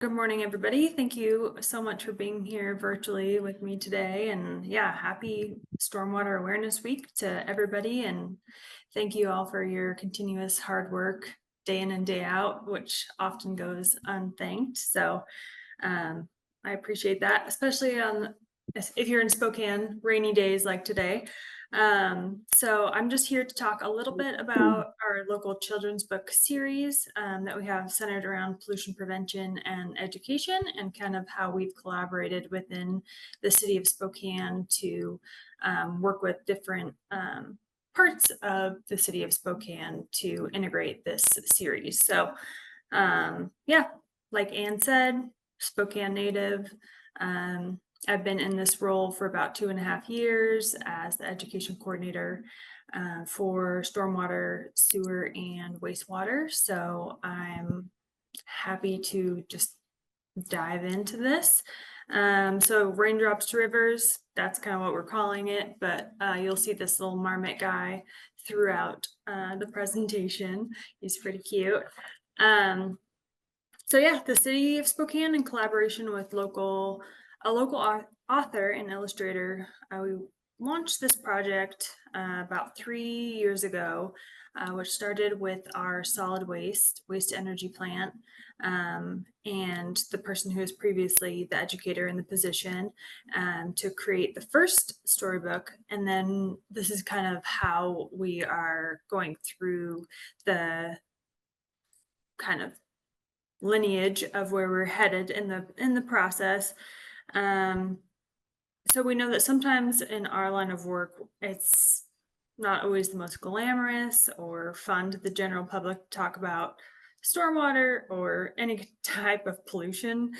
Good morning, everybody. Thank you so much for being here virtually with me today. And yeah, happy Stormwater Awareness Week to everybody. And thank you all for your continuous hard work day in and day out, which often goes unthanked. So I appreciate that, especially on if you're in Spokane, rainy days like today. So I'm just here to talk a little bit about our local children's book series that we have centered around pollution prevention and education, and kind of how we've collaborated within the City of Spokane to work with different parts of the City of Spokane to integrate this series. So yeah, like Anne said, Spokane native. I've been in this role for about 2.5 years as the education coordinator for stormwater, sewer, and wastewater. So I'm happy to just dive into this. So Raindrops to Rivers, that's kind of what we're calling it, but you'll see this little marmot guy throughout the presentation. He's pretty cute. So yeah, the City of Spokane, in collaboration with a local author and illustrator, we launched this project about 3 years ago, which started with our solid waste energy plant, and the person who was previously the educator in the position, to create the first storybook. And then this is kind of how we are going through the kind of lineage of where we're headed in the process. So we know that sometimes in our line of work, it's not always the most glamorous or fun to the general public to talk about stormwater or any type of pollution.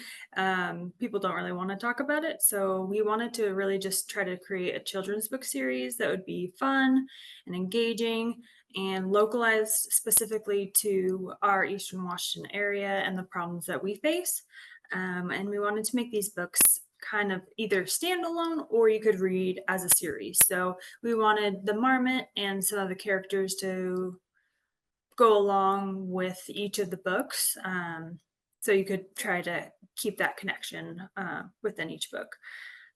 People don't really want to talk about it. So we wanted to really just try to create a children's book series that would be fun and engaging and localized specifically to our Eastern Washington area and the problems that we face. And we wanted to make these books kind of either standalone or you could read as a series. So we wanted the marmot and some of the characters to go along with each of the books. So you could try to keep that connection within each book.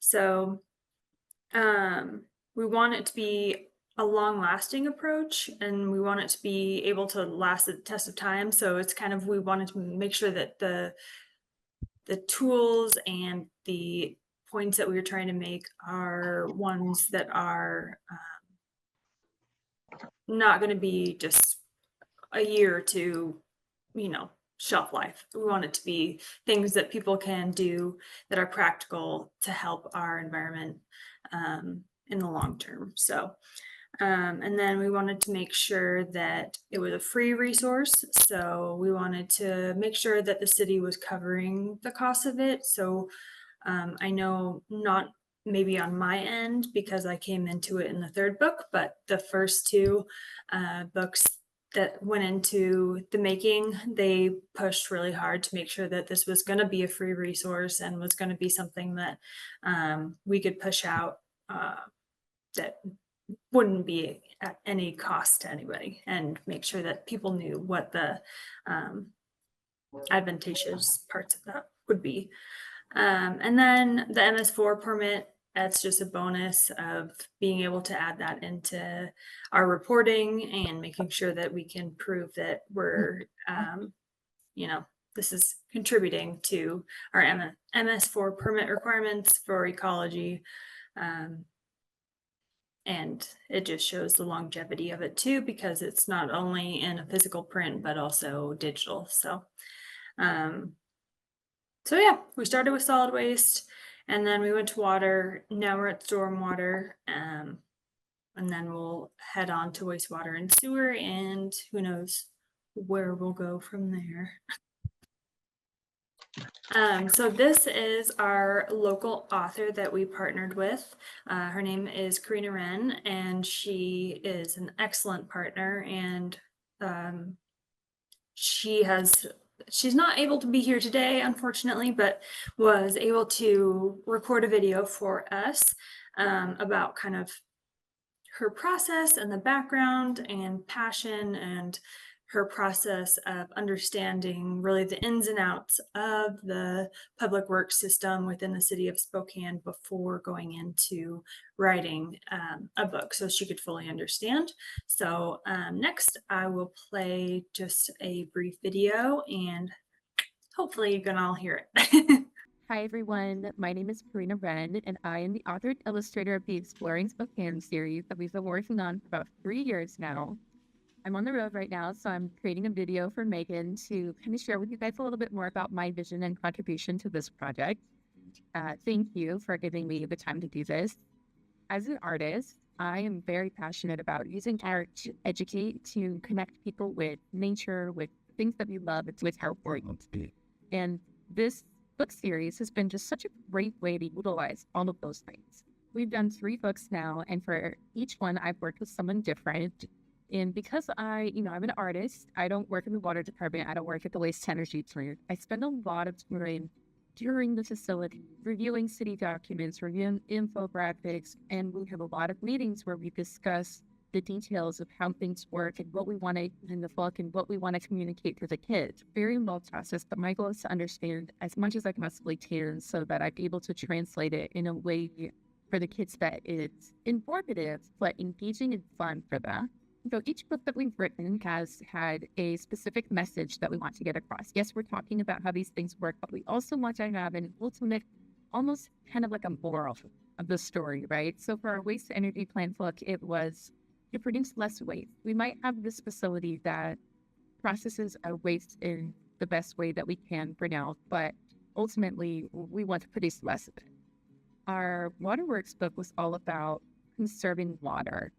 So we want it to be a long-lasting approach, and we want it to be able to last the test of time. So it's kind of, we wanted to make sure that the tools and the points that we were trying to make are ones that are not going to be just a year or two, shelf life. We want it to be things that people can do that are practical to help our environment in the long term. So and then we wanted to make sure that it was a free resource. So we wanted to make sure that the city was covering the cost of it. So I know not maybe on my end because I came into it in the third book, but the first two books that went into the making, they pushed really hard to make sure that this was going to be a free resource and was going to be something that we could push out that wouldn't be at any cost to anybody, and make sure that people knew what the advantageous parts of that would be. And then the MS4 permit, that's just a bonus of being able to add that into our reporting and making sure that we can prove that we're, this is contributing to our MS4 permit requirements for ecology. And it just shows the longevity of it too, because it's not only in a physical print, but also digital. So, so yeah, we started with solid waste and then we went to water. Now we're at stormwater. And then we'll head on to wastewater and sewer, and who knows where we'll go from there. So this is our local author that we partnered with. Her name is Karina Wren, and she is an excellent partner, and she's not able to be here today, unfortunately, but was able to record a video for us about kind of her process and the background and passion and her process of understanding really the ins and outs of the public works system within the city of Spokane before going into writing a book so she could fully understand. So next I will play just a brief video and hopefully you can all hear it. Hi, everyone. My name is Karina Wren, and I am the author and illustrator of the Exploring Spokane series that we've been working on for about 3 years now. I'm on the road right now, so I'm creating a video for Megan to kind of share with you guys a little bit more about my vision and contribution to this project. Thank you for giving me the time to do this. As an artist, I am very passionate about using art to educate, to connect people with nature, with things that we love, with our world. And this book series has been just such a great way to utilize all of those things. We've done 3 books now, and for each one, I've worked with someone different. And because I'm an artist, I don't work in the water department, I don't work at the waste energy plant. I spend a lot of time during the facility, reviewing city documents, reviewing infographics, and we have a lot of meetings where we discuss the details of how things work and what we want to in the book and what we want to communicate to the kids. Very involved process, but my goal is to understand as much as I possibly can so that I'm able to translate it in a way for the kids that it's informative, but engaging and fun for them. So each book that we've written has had a specific message that we want to get across. Yes, we're talking about how these things work, but we also want to have an ultimate, almost kind of like a moral of the story, right? So for our waste energy plant book, it was to produce less waste. We might have this facility that processes our waste in the best way that we can for now, but ultimately we want to produce less of it. Our waterworks book was all about conserving water.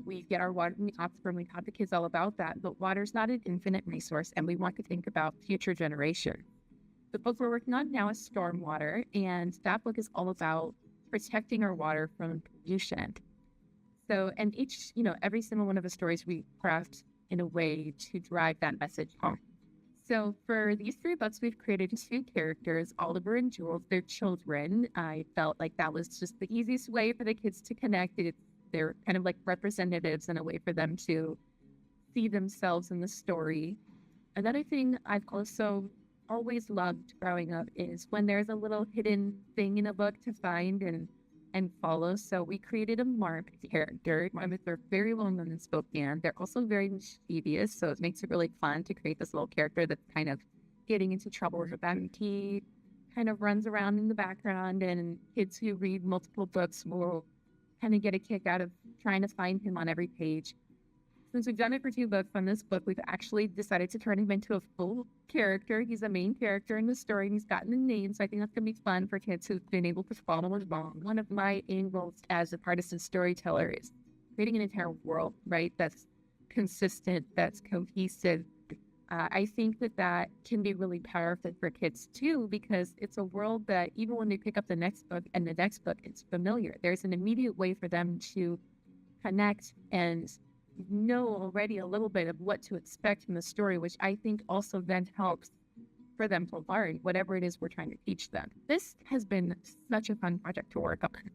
We get our water from the aquifer, we taught the kids all about that, but water's not an infinite resource, and we want to think about future generations. The book we're working on now is Stormwater, and that book is all about protecting our water from pollution. So, and every single one of the stories we craft in a way to drive that message home. So for these 3 books, we've created 2 characters, Oliver and Jules. They're children. I felt like that was just the easiest way for the kids to connect. They're kind of like representatives in a way for them to see themselves in the story. Another thing I've also always loved growing up is when there's a little hidden thing in a book to find and follow. So we created a Marp character. They're very well known in Spokane. They're also very mischievous, so it makes it really fun to create this little character that's kind of getting into trouble with them. He kind of runs around in the background, and kids who read multiple books will kind of get a kick out of trying to find him on every page. Since we've done it for 2 books on this book, we've actually decided to turn him into a full character. He's a main character in the story, and he's gotten a name, so I think that's going to be fun for kids who've been able to follow along. One of my angles as a partisan storyteller is creating an entire world, right, that's consistent, that's cohesive. I think that can be really powerful for kids too, because it's a world that even when they pick up the next book and the next book, it's familiar. There's an immediate way for them to connect and know already a little bit of what to expect from the story, which I think also then helps for them to learn whatever it is we're trying to teach them. This has been such a fun project to work on.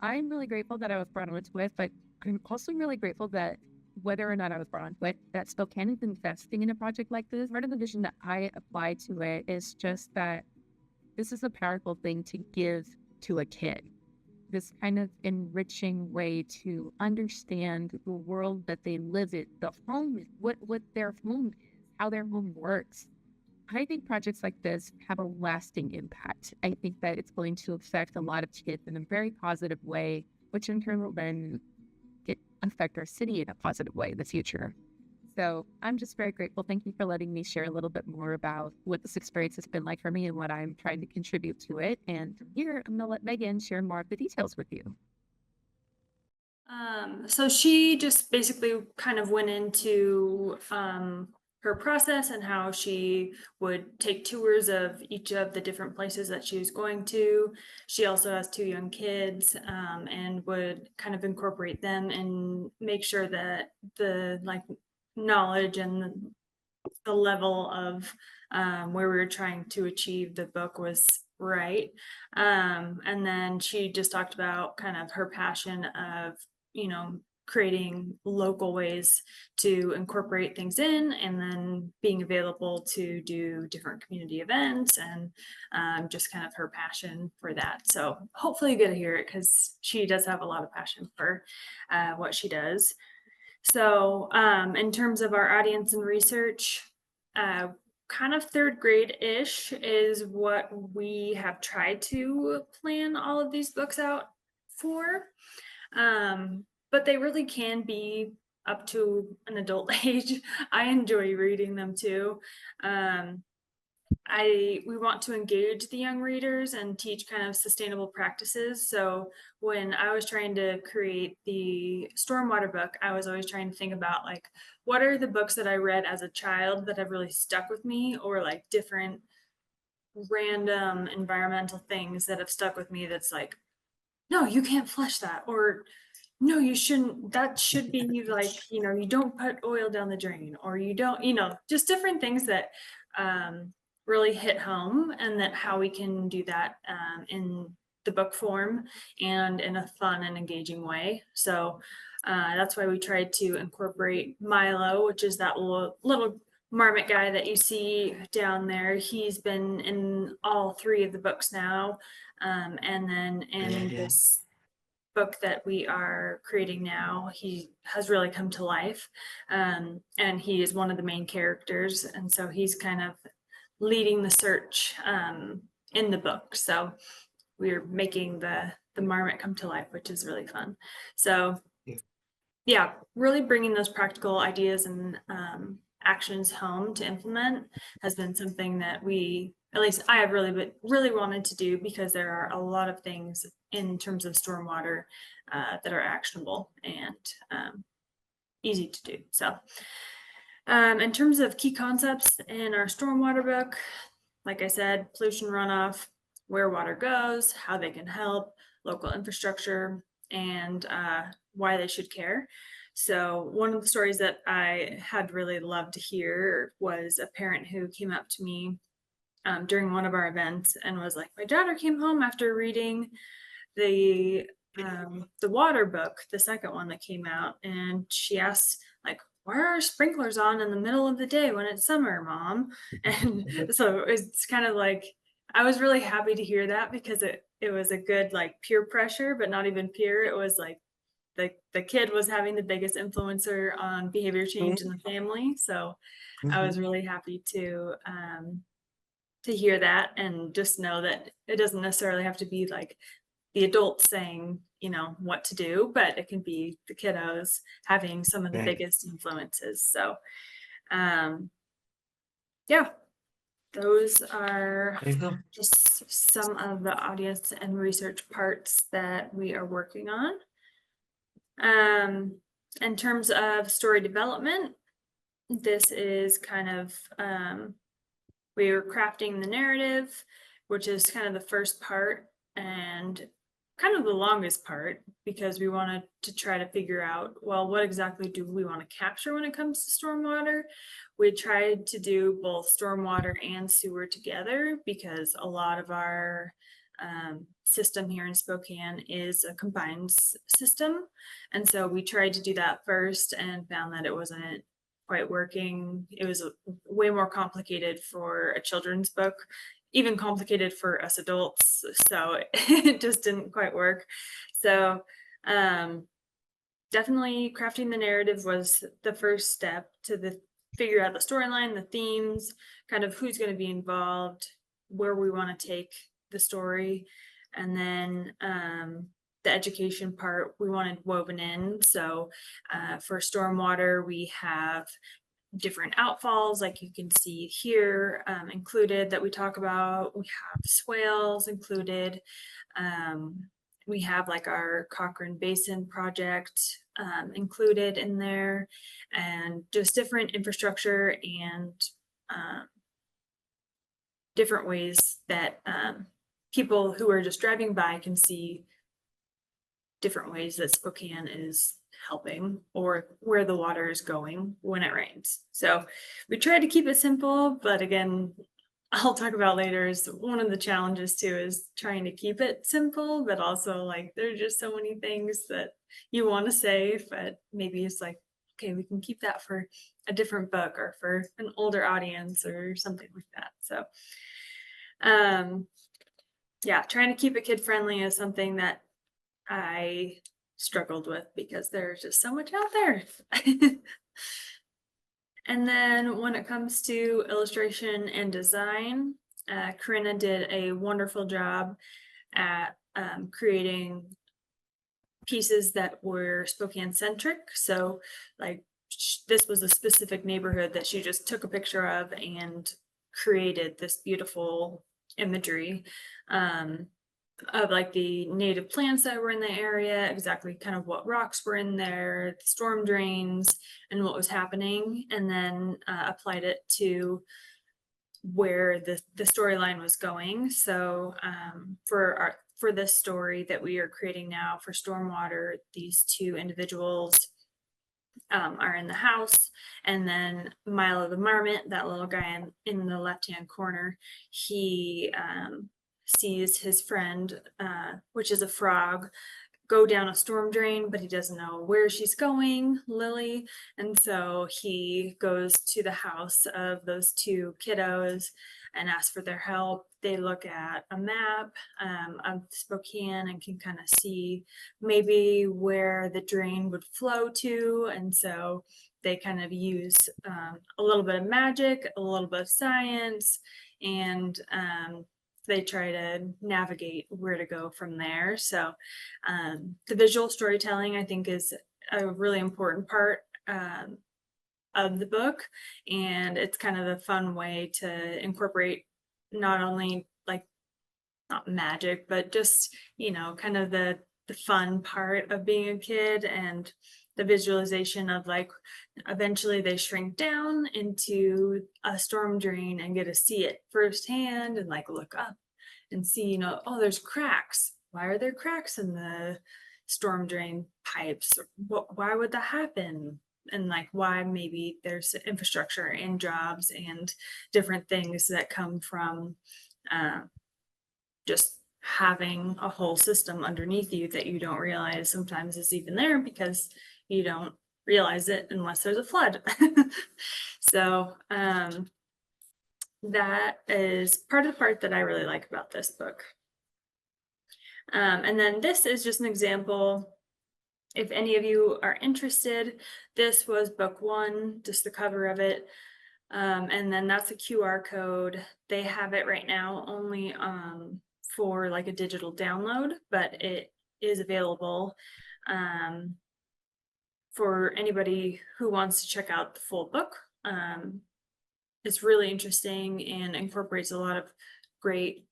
I'm really grateful that I was brought onto it, but I'm also really grateful that whether or not I was brought onto it, that Spokane is investing in a project like this. Part of the vision that I apply to it is just that this is a powerful thing to give to a kid. This kind of enriching way to understand the world that they live in, the home, what their home is, how their home works. I think projects like this have a lasting impact. I think that it's going to affect a lot of kids in a very positive way, which in turn will then affect our city in a positive way in the future. So I'm just very grateful. Thank you for letting me share a little bit more about what this experience has been like for me and what I'm trying to contribute to it. And here, I'm going to let Megan share more of the details with you. So she just basically kind of went into her process and how she would take tours of each of the different places that she was going to. She also has 2 young kids and would kind of incorporate them and make sure that the knowledge and the level of where we were trying to achieve the book was right. And then she just talked about kind of her passion of creating local ways to incorporate things in, and then being available to do different community events, and just kind of her passion for that. So hopefully you get to hear it, because she does have a lot of passion for what she does. So in terms of our audience and research, kind of third grade-ish is what we have tried to plan all of these books out for. But they really can be up to an adult age. I enjoy reading them too. We want to engage the young readers and teach kind of sustainable practices. So when I was trying to create the Stormwater book, I was always trying to think about like, what are the books that I read as a child that have really stuck with me, or like different random environmental things that have stuck with me that's like, no, you can't flush that, or no, you shouldn't, that should be like, you don't put oil down the drain, or you don't, just different things that really hit home, and that how we can do that in the book form and in a fun and engaging way. So that's why we tried to incorporate Milo, which is that little marmot guy that you see down there. He's been in all 3 of the books now. And then in this book that we are creating now, he has really come to life, and he is one of the main characters, and so he's kind of leading the search in the book. So we're making the marmot come to life, which is really fun. So yeah, really bringing those practical ideas and actions home to implement has been something that at least I have really wanted to do, because there are a lot of things in terms of stormwater that are actionable and easy to do. So in terms of key concepts in our stormwater book, like I said, pollution runoff, where water goes, how they can help, local infrastructure, and why they should care. So one of the stories that I had really loved to hear was a parent who came up to me during one of our events and was like, my daughter came home after reading the water book, the second one that came out, and she asked, like, why are our sprinklers on in the middle of the day when it's summer, Mom? And so it's kind of like, I was really happy to hear that, because it was a good like peer pressure, but not even peer. It was like the kid was having the biggest influencer on behavior change in the family. So I was really happy to hear that, and just know that it doesn't necessarily have to be like the adults saying, what to do, but it can be the kiddos having some of the biggest influences. So, yeah, those are just some of the audience and research parts that we are working on. In terms of story development, this is kind of, we are crafting the narrative, which is kind of the first part and kind of the longest part, because we wanted to try to figure out, well, what exactly do we want to capture when it comes to stormwater? We tried to do both stormwater and sewer together, because a lot of our system here in Spokane is a combined system. And so we tried to do that first and found that it wasn't quite working. It was way more complicated for a children's book, even complicated for us adults. So it just didn't quite work. So definitely crafting the narrative was the first step to figure out the storyline, the themes, kind of who's going to be involved, where we want to take the story. And then the education part we wanted woven in. So for stormwater, we have different outfalls, like you can see here, included, that we talk about. We have swales included. We have like our Cochrane Basin project included in there, and just different infrastructure and different ways that people who are just driving by can see different ways that Spokane is helping, or where the water is going when it rains. So we tried to keep it simple, but again, I'll talk about later is one of the challenges too is trying to keep it simple, but also like there's just so many things that you want to say, but maybe it's like, okay, we can keep that for a different book or for an older audience or something like that. So, um, yeah, trying to keep it kid friendly is something that I struggled with because there's just so much out there. And then when it comes to illustration and design, Corinna did a wonderful job at creating pieces that were Spokane centric. So, like, this was a specific neighborhood that she just took a picture of and created this beautiful imagery. Of like the native plants that were in the area, exactly kind of what rocks were in there, the storm drains, and what was happening, and then applied it to where the storyline was going. So for this story that we are creating now for Stormwater, these two individuals are in the house, and then Milo the Marmot, that little guy in the left-hand corner, he sees his friend, which is a frog, go down a storm drain, but he doesn't know where she's going, Lily. And so he goes to the house of those two kiddos and asks for their help. They look at a map of Spokane and can kind of see maybe where the drain would flow to. And so they kind of use a little bit of magic, a little bit of science, and they try to navigate where to go from there. So the visual storytelling, I think, is a really important part of the book, and it's kind of a fun way to incorporate not only like not magic, but just kind of the fun part of being a kid and the visualization of like eventually they shrink down into a storm drain and get to see it firsthand and like look up and see, oh, there's cracks. Why are there cracks in the storm drain pipes? Why would that happen? And like why maybe there's infrastructure and jobs and different things that come from just having a whole system underneath you that you don't realize sometimes is even there because you don't realize it unless there's a flood. So that is part of the part that I really like about this book. And then this is just an example. If any of you are interested, this was book 1, just the cover of it. And then that's a QR code. They have it right now only for like a digital download, but it is available for anybody who wants to check out the full book. It's really interesting and incorporates a lot of great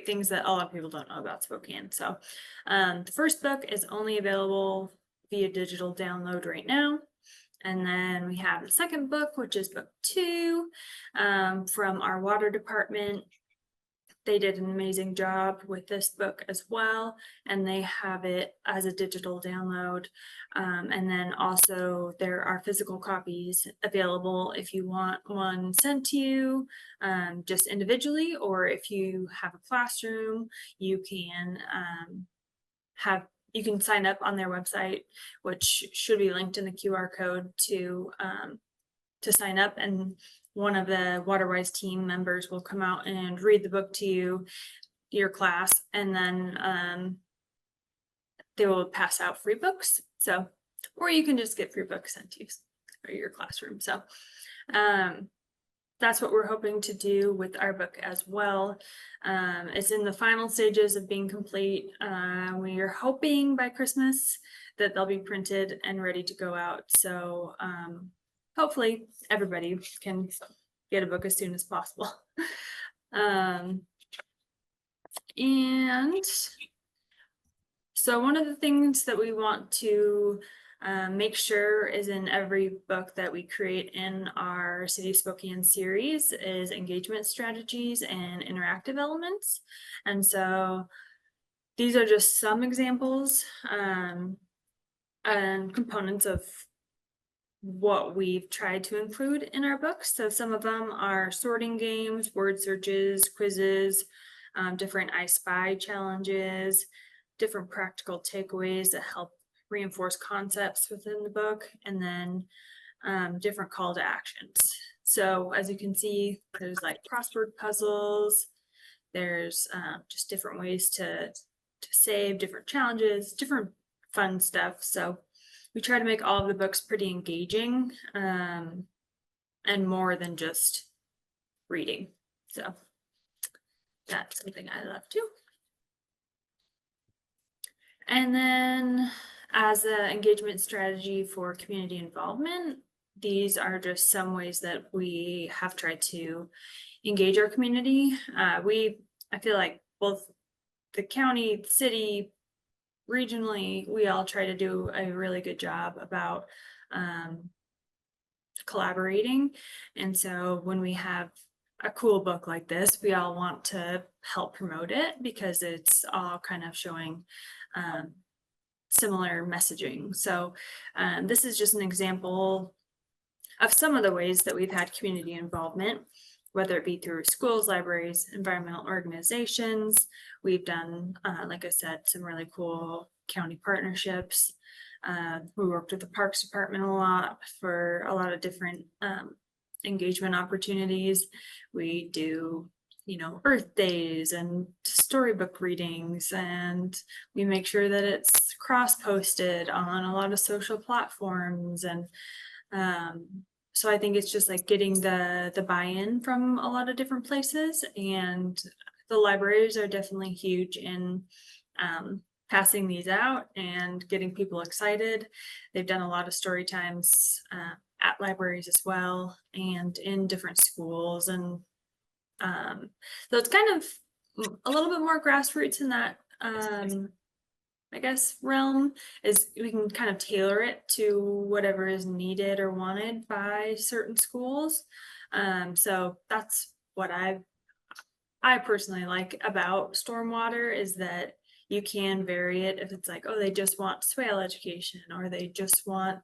things that a lot of people don't know about Spokane. So the first book is only available via digital download right now. And then we have the second book, which is book 2 from our water department. They did an amazing job with this book as well, and they have it as a digital download. And then also there are physical copies available if you want one sent to you just individually, or if you have a classroom, you can you can sign up on their website, which should be linked in the QR code to sign up, and one of the WaterWise team members will come out and read the book to you, your class, and then they will pass out free books. So, or you can just get free books sent to you or your classroom. So that's what we're hoping to do with our book as well. It's in the final stages of being complete. We are hoping by Christmas that they'll be printed and ready to go out. So hopefully everybody can get a book as soon as possible. And so one of the things that we want to make sure is in every book that we create in our City of Spokane series is engagement strategies and interactive elements. And so these are just some examples and components of what we've tried to include in our books. So some of them are sorting games, word searches, quizzes, different I Spy challenges, different practical takeaways that help reinforce concepts within the book, and then different call to actions. So as you can see, there's like crossword puzzles, there's just different ways to save, different challenges, different fun stuff. So we try to make all of the books pretty engaging, and more than just reading. So that's something I love too. And then as an engagement strategy for community involvement, these are just some ways that we have tried to engage our community. I feel like both the county, the city, regionally, we all try to do a really good job about collaborating. And so when we have a cool book like this, we all want to help promote it because it's all kind of showing similar messaging. So this is just an example of some of the ways that we've had community involvement, whether it be through schools, libraries, environmental organizations. We've done, like I said, some really cool county partnerships. We worked with the Parks Department a lot for a lot of different engagement opportunities. We do, Earth Days and storybook readings, and we make sure that it's cross-posted on a lot of social platforms. And so I think it's just like getting the buy-in from a lot of different places, and the libraries are definitely huge in passing these out and getting people excited. They've done a lot of story times at libraries as well, and in different schools. And so it's kind of a little bit more grassroots in that, I guess, realm, is we can kind of tailor it to whatever is needed or wanted by certain schools. So that's what I personally like about Stormwater, is that you can vary it if it's like, oh, they just want swale education, or they just want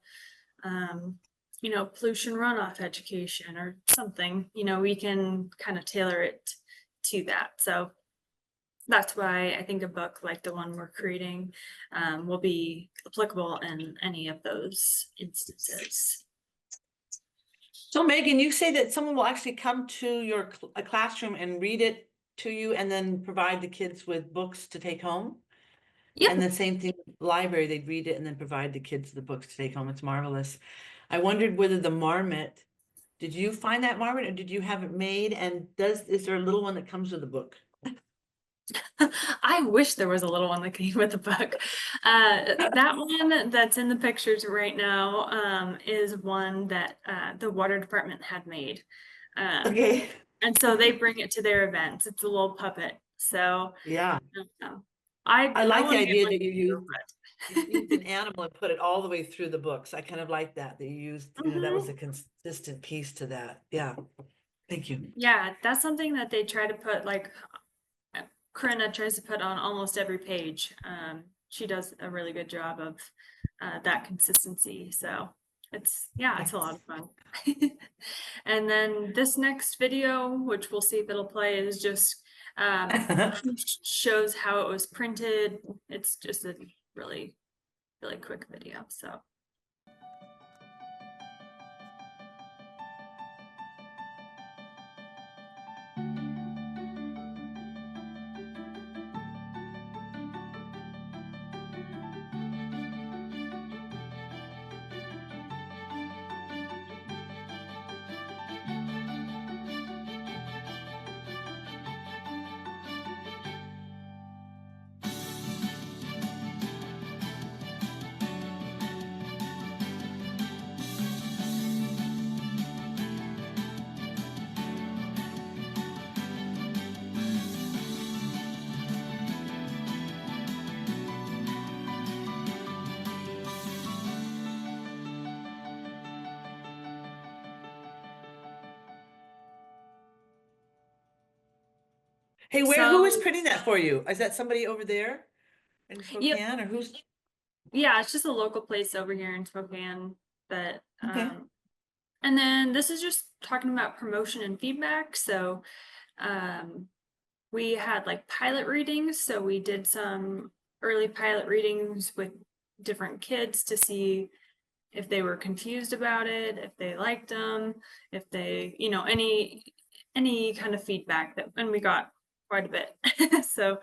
pollution runoff education or something. We can kind of tailor it to that. So that's why I think a book like the one we're creating will be applicable in any of those instances. So Megan, you say that someone will actually come to your a classroom and read it to you and then provide the kids with books to take home? Yep. And the same thing with the library, they'd read it and then provide the kids the books to take home. It's marvelous. I wondered whether the marmot, did you find that marmot or did you have it made? And is there a little one that comes with the book? I wish there was a little one that came with the book. That one that's in the pictures right now is one that the water department had made. Okay. And so they bring it to their events. It's a little puppet. So Yeah. I like the wanna get idea one that you too, used an animal and put it all the way through the books. I kind of like that you used, that was a consistent piece to that. Yeah. Thank you. Yeah, that's something that they try to put, like Corinna tries to put on almost every page. She does a really good job of that consistency. So it's a lot of fun. And then this next video, which we'll see if it'll play, is just shows how it was printed. It's just a really, really quick video. So. Hey, who is printing that for you? Is that somebody over there in Spokane, or who's? Yeah, it's just a local place over here in Spokane. But Okay. and then this is just talking about promotion and feedback. So we had like pilot readings. So we did some early pilot readings with different kids to see if they were confused about it, if they liked them, if they, any kind of feedback that, and we got quite a bit. So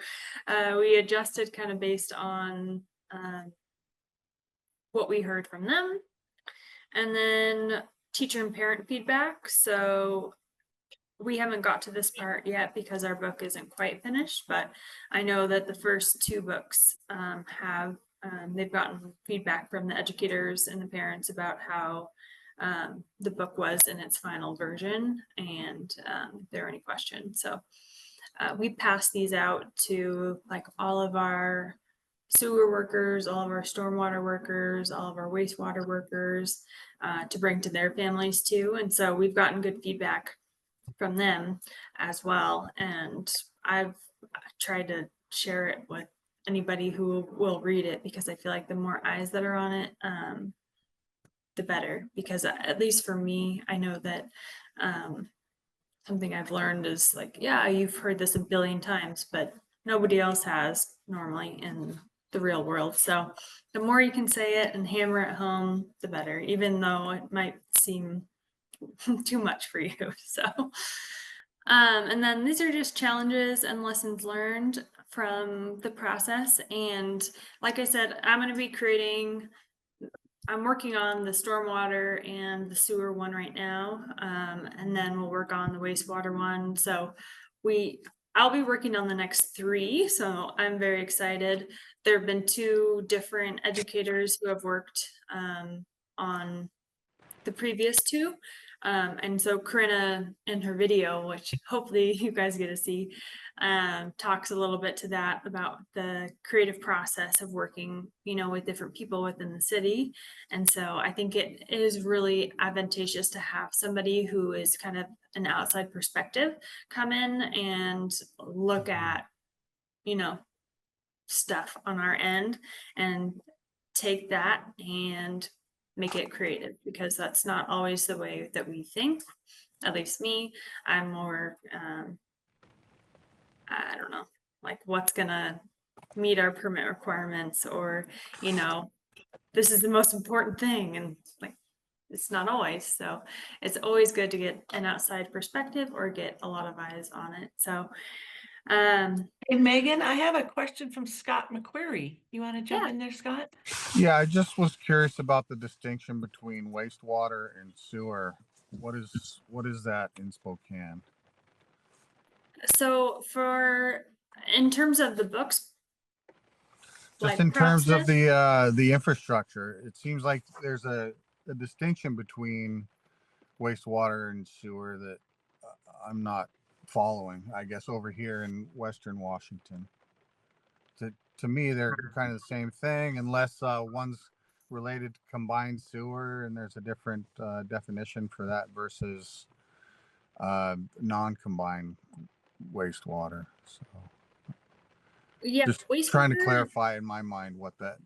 we adjusted kind of based on what we heard from them. And then teacher and parent feedback. So we haven't got to this part yet because our book isn't quite finished, but I know that the first two books they've gotten feedback from the educators and the parents about how the book was in its final version, and if there are any questions. So we pass these out to like all of our sewer workers, all of our stormwater workers, all of our wastewater workers to bring to their families too. And so we've gotten good feedback from them as well. And I've tried to share it with anybody who will read it, because I feel like the more eyes that are on it, the better. Because at least for me, I know that something I've learned is like, yeah, you've heard this a billion times, but nobody else has normally in the real world. So the more you can say it and hammer it home, the better, even though it might seem too much for you. So and then these are just challenges and lessons learned from the process. And like I said, I'm working on the stormwater and the sewer one right now. And then we'll work on the wastewater one. So I'll be working on the next three. So I'm very excited. There have been two different educators who have worked on the previous two. And so Corinna in her video, which hopefully you guys get to see, talks a little bit to that about the creative process of working, with different people within the city. And so I think it is really advantageous to have somebody who is kind of an outside perspective come in and look at, stuff on our end and take that and make it creative, because that's not always the way that we think. At least me, I'm more I don't know, like what's gonna meet our permit requirements, or this is the most important thing, and like it's not always. So it's always good to get an outside perspective or get a lot of eyes on it. So Hey, Megan, I have a question from Scott McQuarrie. You want to jump yeah. in there, Scott? Yeah, I just was curious about the distinction between wastewater and sewer. What is that in Spokane? So in terms of the books, Just like in terms of process, the infrastructure, it seems like there's a distinction between wastewater and sewer that I'm not following. I guess over here in Western Washington, to me, they're kind of the same thing, unless one's related to combined sewer, and there's a different definition for that versus non-combined wastewater. So yeah, just trying to wastewater. clarify in my mind what that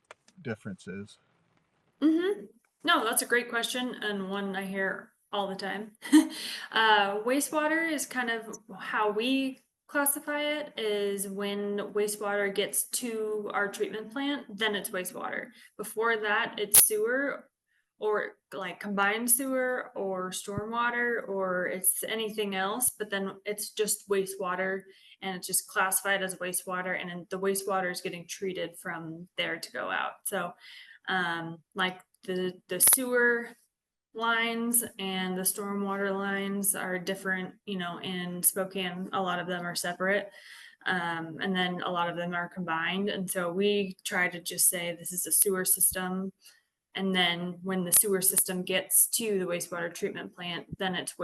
difference is. No, that's a great question, and one I hear all the time. Wastewater is kind of how we classify it, is when wastewater gets to our treatment plant, then it's wastewater. Before that, it's sewer, or like combined sewer or stormwater, or it's anything else, but then it's just wastewater, and it's just classified as wastewater, and then the wastewater is getting treated from there to go out. So like the sewer lines and the stormwater lines are different, in Spokane. A lot of them are separate, and then a lot of them are combined. And so we try to just say this is a sewer system, and then when the sewer system gets to the wastewater treatment plant, then it's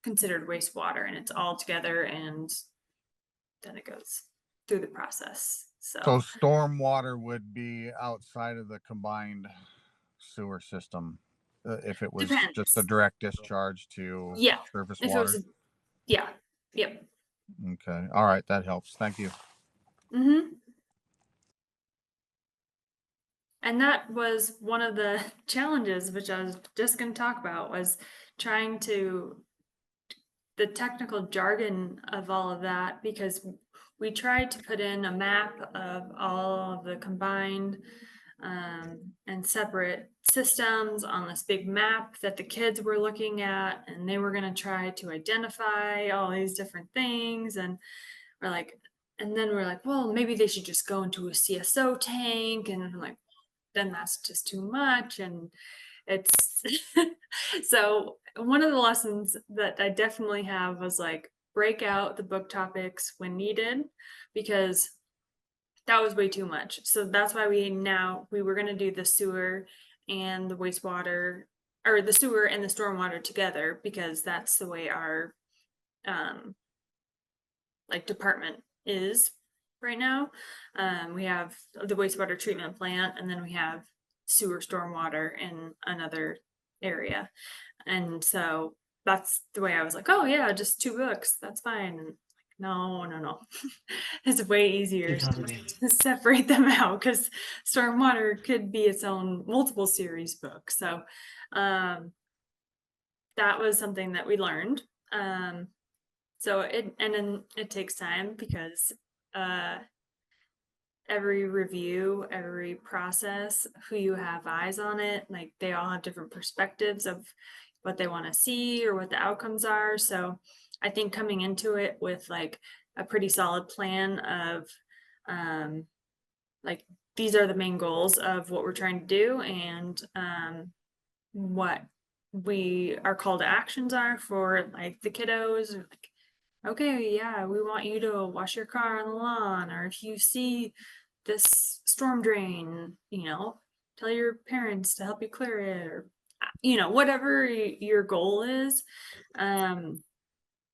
considered wastewater, and it's all together, and then it goes through the process. So stormwater would be outside of the combined sewer system if it was just a Depends. direct discharge to Yeah, surface if it water. was yeah, yep. Okay, all right, that helps. Thank you. And that was one of the challenges, which I was just going to talk about, was trying to the technical jargon of all of that, because we tried to put in a map of all of the combined and separate systems on this big map that the kids were looking at, and they were going to try to identify all these different things. And we're like, and then we're like, well, maybe they should just go into a CSO tank. And I'm like, then that's just too much. And it's so one of the lessons that I definitely have was like, break out the book topics when needed, because that was way too much. So that's why we were going to do the sewer and the wastewater, or the sewer and the stormwater together, because that's the way our like department is right now. We have the wastewater treatment plant, and then we have sewer stormwater in another area. And so that's the way I was like, oh yeah, just 2 books, that's fine. And no. It's way easier to separate them out, because stormwater could be its own multiple series book. So that was something that we learned. So it takes time, because every review, every process, who you have eyes on it, like they all have different perspectives of what they want to see or what the outcomes are. So I think coming into it with like a pretty solid plan of like, these are the main goals of what we're trying to do, and what our call to actions are for like the kiddos. Like, okay, yeah, we want you to wash your car on the lawn, or if you see this storm drain, tell your parents to help you clear it, or whatever your goal is.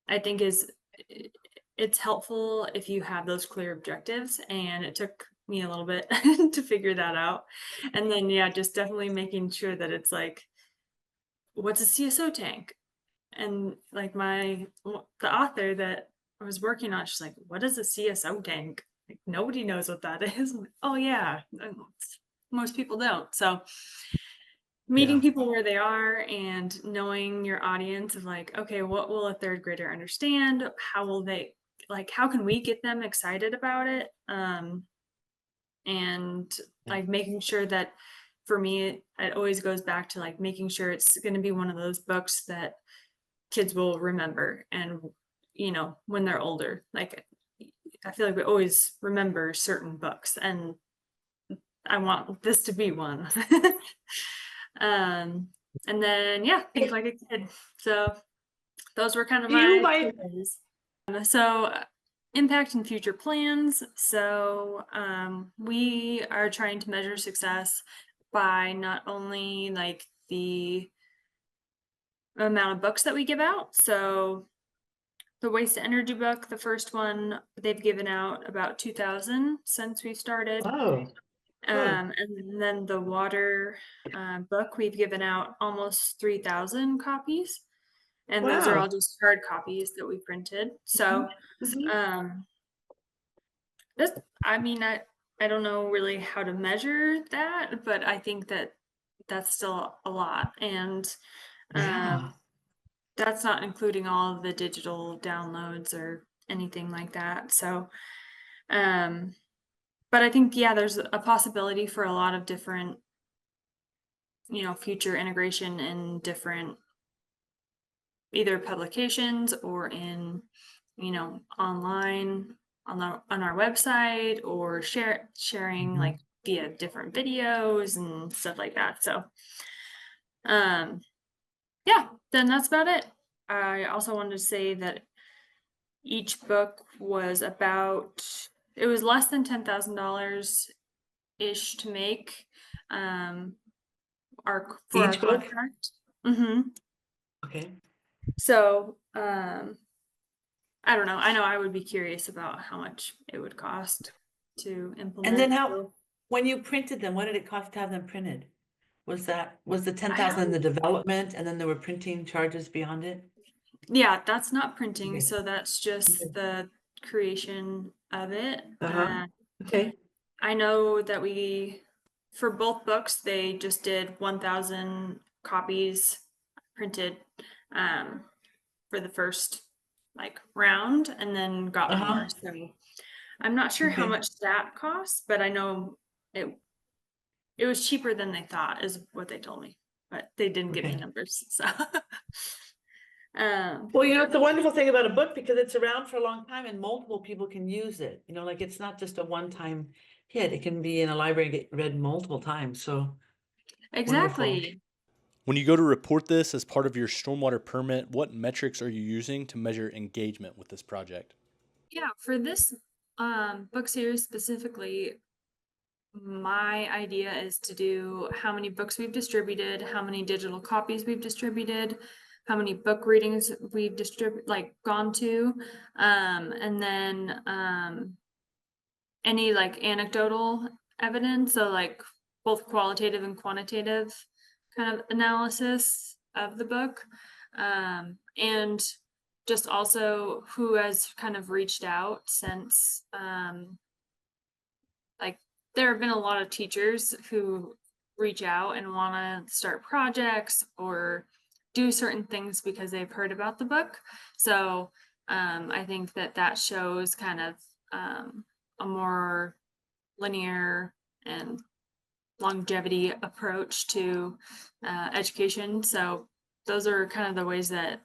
I think it's helpful if you have those clear objectives, and it took me a little bit to figure that out. And then just definitely making sure that it's like, what's a CSO tank? And like the author that I was working on, she's like, what is a CSO tank? Like, nobody knows what that is. I'm like, oh yeah, most people don't. So meeting people where they are and knowing your audience of like, okay, what will a 3rd grader understand? How will they, like, how can we get them excited about it? And like making sure that, for me, it always goes back to like making sure it's going to be one of those books that kids will remember, and when they're older. Like, I feel like we always remember certain books, and I want this to be one. And then think like a kid. So those were kind of my takeaways. So impact and future plans. So we are trying to measure success by not only like the amount of books that we give out. So the waste to energy book, the first one, they've given out about 2,000 since we started. Oh, And then the water book, we've given out almost 3,000 copies. And those are all just hard copies that we printed. So this, I mean, I don't know really how to measure that, but I think that that's still a lot. And that's not including all of the digital downloads or anything like that. So, but I think, there's a possibility for a lot of different, future integration in different either publications or in, online on our website, or sharing like via different videos and stuff like that. So, then that's about it. I also wanted to say that each book was it was less than $10,000 ish to make. Our book? contract. Mm-hmm. Okay. So, I don't know. I know I would be curious about how much it would cost to implement. And then when you printed them, what did it cost to have them printed? Was the 10,000 in the development, and then there were printing charges beyond it? Yeah, that's not printing. Okay. So that's just the creation of it. Okay. I know that we for both books, they just did 1,000 copies printed for the first like round, and then got more. So I'm not sure how Okay. much that costs, but I know it was cheaper than they thought, is what they told me. But they didn't give me Okay. numbers, so. Well, you know, it's a wonderful thing about a book because it's around for a long time and multiple people can use it. You know, like it's not just a one-time hit. It can be in a library and get read multiple times. So Exactly. When you go to report this as part of your stormwater permit, what metrics are you using to measure engagement with this project? Yeah, for this book series specifically, my idea is to do how many books we've distributed, how many digital copies we've distributed, how many book readings we've gone to, and then any like anecdotal evidence, so like both qualitative and quantitative kind of analysis of the book, and just also who has kind of reached out since like there have been a lot of teachers who reach out and want to start projects or do certain things because they've heard about the book. So I think that shows kind of a more linear and longevity approach to education. So those are kind of the ways that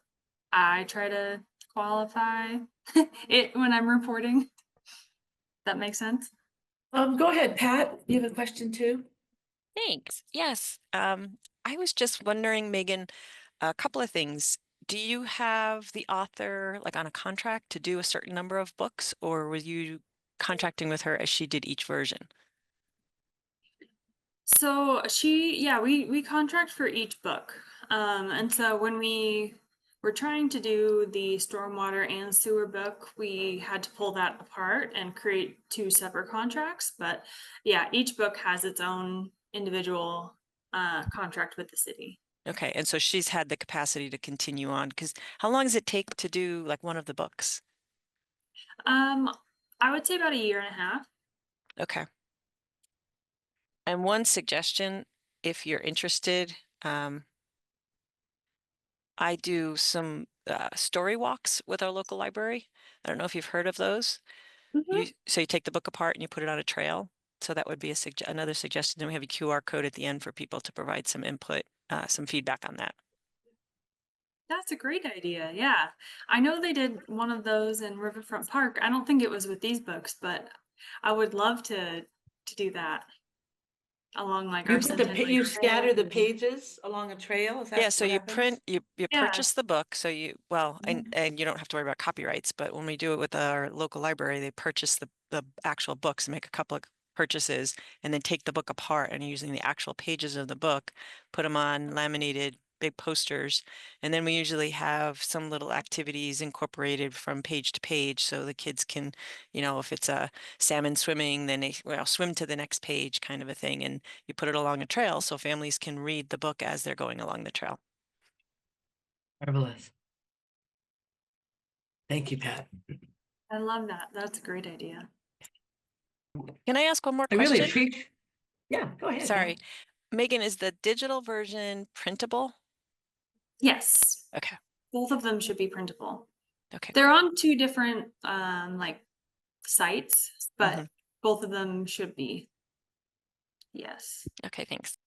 I try to qualify it when I'm reporting. That makes sense. go ahead, Pat. You have a question too? Thanks. Yes. I was just wondering, Megan, a couple of things. Do you have the author like on a contract to do a certain number of books, or were you contracting with her as she did each version? So we contract for each book. And so when we were trying to do the stormwater and sewer book, we had to pull that apart and create two separate contracts. But yeah, each book has its own individual contract with the city. Okay, and so she's had the capacity to continue on, because how long does it take to do like one of the books? I would say about a year and a half. Okay. And one suggestion, if you're interested, I do some story walks with our local library. I don't know if you've heard of those. So you take the book apart and you put it on a trail. So that would be another suggestion. Then we have a QR code at the end for people to provide some input, some feedback on that. That's a great idea. Yeah. I know they did one of those in Riverfront Park. I don't think it was with these books, but I would love to do that along like our Centennial You scatter Trail. the pages along a trail? Is that Yeah, so what you happens? print, you Yeah. purchase the book. So and you don't have to worry about copyrights, but when we do it with our local library, they purchase the actual books, make a couple of purchases, and then take the book apart and using the actual pages of the book, put them on laminated big posters. And then we usually have some little activities incorporated from page to page. So the kids can, if it's a salmon swimming, then they swim to the next page kind of a thing. And you put it along a trail so families can read the book as they're going along the trail. Marvelous. Thank you, Pat. I love that. That's a great idea. Can I ask one more I really question? appreciate. Yeah, go ahead. Sorry. Megan, is the digital version printable? Yes. Okay. Both of them should be printable. Okay. They're on two different like sites, but Mhm. both of them should be. Yes. Okay, thanks.